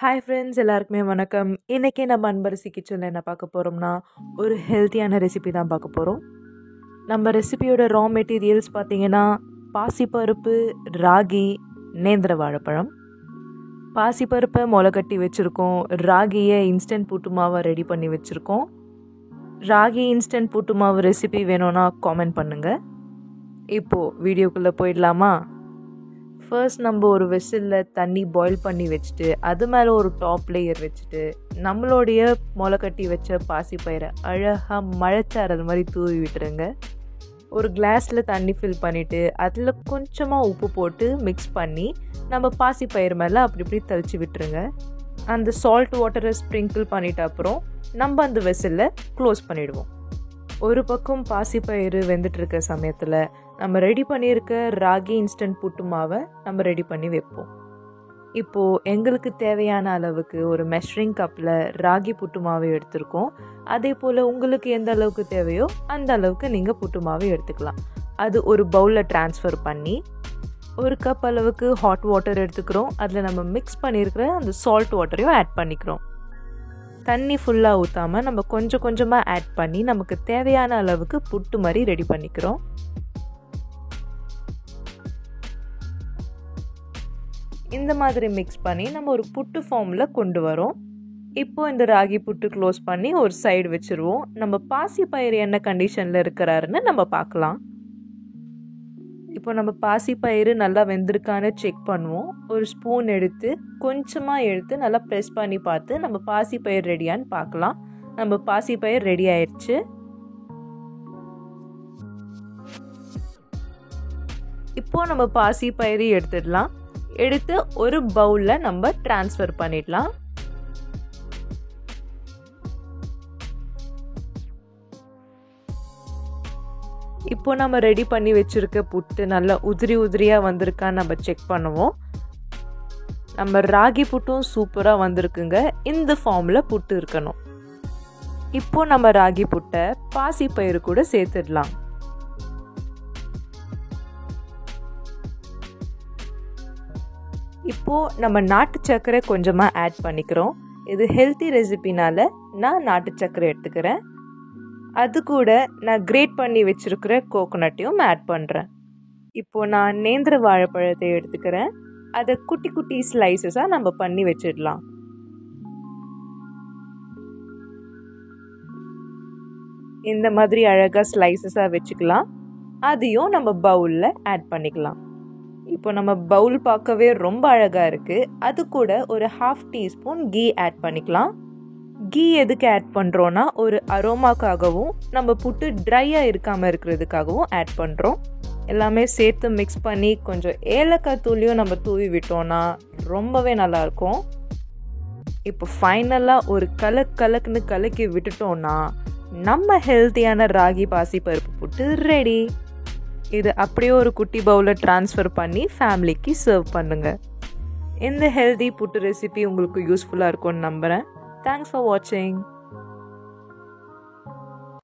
Hi friends, எல்லாருக்குமே வணக்கம். இன்றைக்கி நம்ம அன்பரசி கிச்சனில் என்ன பார்க்க போகிறோம்னா, ஒரு ஹெல்த்தியான ரெசிபி தான் பார்க்க போகிறோம். நம்ம ரெசிபியோட ரா மெட்டீரியல்ஸ் பார்த்திங்கன்னா, பாசிப்பருப்பு, ராகி, நேந்திர வாழைப்பழம். பாசிப்பருப்பை முளைக்கட்டி வச்சுருக்கோம். ராகியை இன்ஸ்டன்ட் புட்டு மாவை ரெடி பண்ணி வச்சுருக்கோம். ராகி இன்ஸ்டன்ட் புட்டு மாவு ரெசிபி வேணும்னா காமெண்ட் பண்ணுங்கள். இப்போது வீடியோக்குள்ளே போயிடலாமா? ஃபர்ஸ்ட் நம்ம ஒரு வெசிலில் தண்ணி பாயில் பண்ணி வச்சுட்டு அது மேலே ஒரு டாப் லேயர் வச்சுட்டு நம்மளுடைய முளைக்கட்டி வச்ச பாசிப்பயிரை அழகாக மழைச்சாரல் மாதிரி தூவி விட்டுருங்க. ஒரு கிளாஸில் தண்ணி ஃபில் பண்ணிவிட்டு அதில் கொஞ்சமாக உப்பு போட்டு மிக்ஸ் பண்ணி நம்ம பாசிப்பயிறு மேலே அப்படி இப்படி தெளித்து விட்டுருங்க. அந்த சால்ட் வாட்டரை ஸ்ப்ரிங்கிள் பண்ணிட்ட அப்புறம் நம்ம அந்த வெசிலில் க்ளோஸ் பண்ணிவிடுவோம். ஒரு பக்கம் பாசிப்பயிறு வெந்துட்டு இருக்க சமயத்தில் நம்ம ரெடி பண்ணியிருக்க ராகி இன்ஸ்டன்ட் புட்டு மாவை நம்ம ரெடி பண்ணி வைப்போம். இப்போது எங்களுக்கு தேவையான அளவுக்கு ஒரு மெஷரிங் கப்பில் ராகி புட்டு மாவை எடுத்துருக்கோம். அதே போல் உங்களுக்கு எந்த அளவுக்கு தேவையோ அந்த அளவுக்கு நீங்கள் புட்டு மாவை எடுத்துக்கலாம். அது ஒரு பவுலில் ட்ரான்ஸ்ஃபர் பண்ணி ஒரு கப் அளவுக்கு ஹாட் வாட்டர் எடுத்துக்கிறோம். அதில் நம்ம மிக்ஸ் பண்ணியிருக்கிற அந்த சால்ட் வாட்டரையும் ஆட் பண்ணிக்கிறோம். தண்ணி ஃபுல்லாக ஊற்றாமல் நம்ம கொஞ்சம் கொஞ்சமாக ஆட் பண்ணி நமக்கு தேவையான அளவுக்கு புட்டு மாதிரி ரெடி பண்ணிக்கிறோம். இந்த மாதிரி மிக்ஸ் பண்ணி நம்ம ஒரு புட்டு ஃபார்மில் கொண்டு வரோம். இப்போது இந்த ராகி புட்டு க்ளோஸ் பண்ணி ஒரு சைடு வச்சுருவோம். நம்ம பாசிப்பயிறு என்ன கண்டிஷனில் இருக்கிறாருன்னு நம்ம பார்க்கலாம். இப்போ நம்ம பாசிப்பயிறு நல்லா வெந்திருக்கான்னு செக் பண்ணுவோம். ஒரு ஸ்பூன் எடுத்து கொஞ்சமாக எடுத்து நல்லா ப்ரெஸ் பண்ணி பார்த்து நம்ம பாசிப்பயிறு ரெடியான்னு பார்க்கலாம். நம்ம பாசிப்பயிறு ரெடி ஆயிடுச்சு. இப்போ நம்ம பாசிப்பயிறு எடுத்துடலாம். எடுத்து ஒரு பவுலில் நம்ம ட்ரான்ஸ்ஃபர் பண்ணிடலாம். இப்போ நம்ம ரெடி பண்ணி வச்சுருக்க புட்டு நல்லா உதிரியாக வந்திருக்கான்னு நம்ம செக் பண்ணுவோம். நம்ம ராகி புட்டும் சூப்பராக வந்திருக்குங்க. இந்த ஃபார்மில் புட்டு இருக்கணும். இப்போ நம்ம ராகி புட்டை பாசிப்பயிறு கூட சேர்த்துடலாம். இப்போது நம்ம நாட்டு சர்க்கரை கொஞ்சமாக ஆட் பண்ணிக்கிறோம். இது ஹெல்த்தி ரெசிபினால நான் நாட்டு சர்க்கரை எடுத்துக்கிறேன். அது கூட நான் கிரேட் பண்ணி வச்சுருக்கிற கோகோனட்டையும் ஆட் பண்ணுறேன். இப்போது நான் நேந்திர வாழைப்பழத்தை எடுத்துக்கிறேன். அதை குட்டி குட்டி ஸ்லைசஸாக நம்ம பண்ணி வச்சிடலாம். இந்த மாதிரி அழகாக ஸ்லைசஸாக வச்சுக்கலாம். அதையும் நம்ம பவுலில் ஆட் பண்ணிக்கலாம். இப்போ நம்ம பவுல் பார்க்கவே ரொம்ப அழகாக இருக்குது. அது கூட ஒரு 1/2 டீஸ்பூன் கீ ஆட் பண்ணிக்கலாம். கீ எதுக்கு ஆட் பண்ணுறோன்னா ஒரு அரோமாக்காகவும் நம்ம புட்டு ட்ரையாக இருக்காமல் இருக்கிறதுக்காகவும் ஆட் பண்ணுறோம். எல்லாமே சேர்த்து மிக்ஸ் பண்ணி கொஞ்சம் ஏலக்காய் தூளியும் நம்ம தூவி விட்டோன்னா ரொம்பவே நல்லாயிருக்கும். இப்போ ஃபைனலாக ஒரு கலக்குன்னு கலக்கி விட்டுட்டோன்னா நம்ம ஹெல்த்தியான ராகி பாசி பருப்பு புட்டு ரெடி. இது அப்படியே ஒரு குட்டி பவுலில் ட்ரான்ஸ்ஃபர் பண்ணி ஃபேமிலிக்கு சர்வ் பண்ணுங்கள். இந்த ஹெல்தி புட்டு ரெசிபி உங்களுக்கு யூஸ்ஃபுல்லாக இருக்கும்னு நம்புகிறேன். Thanks for watching.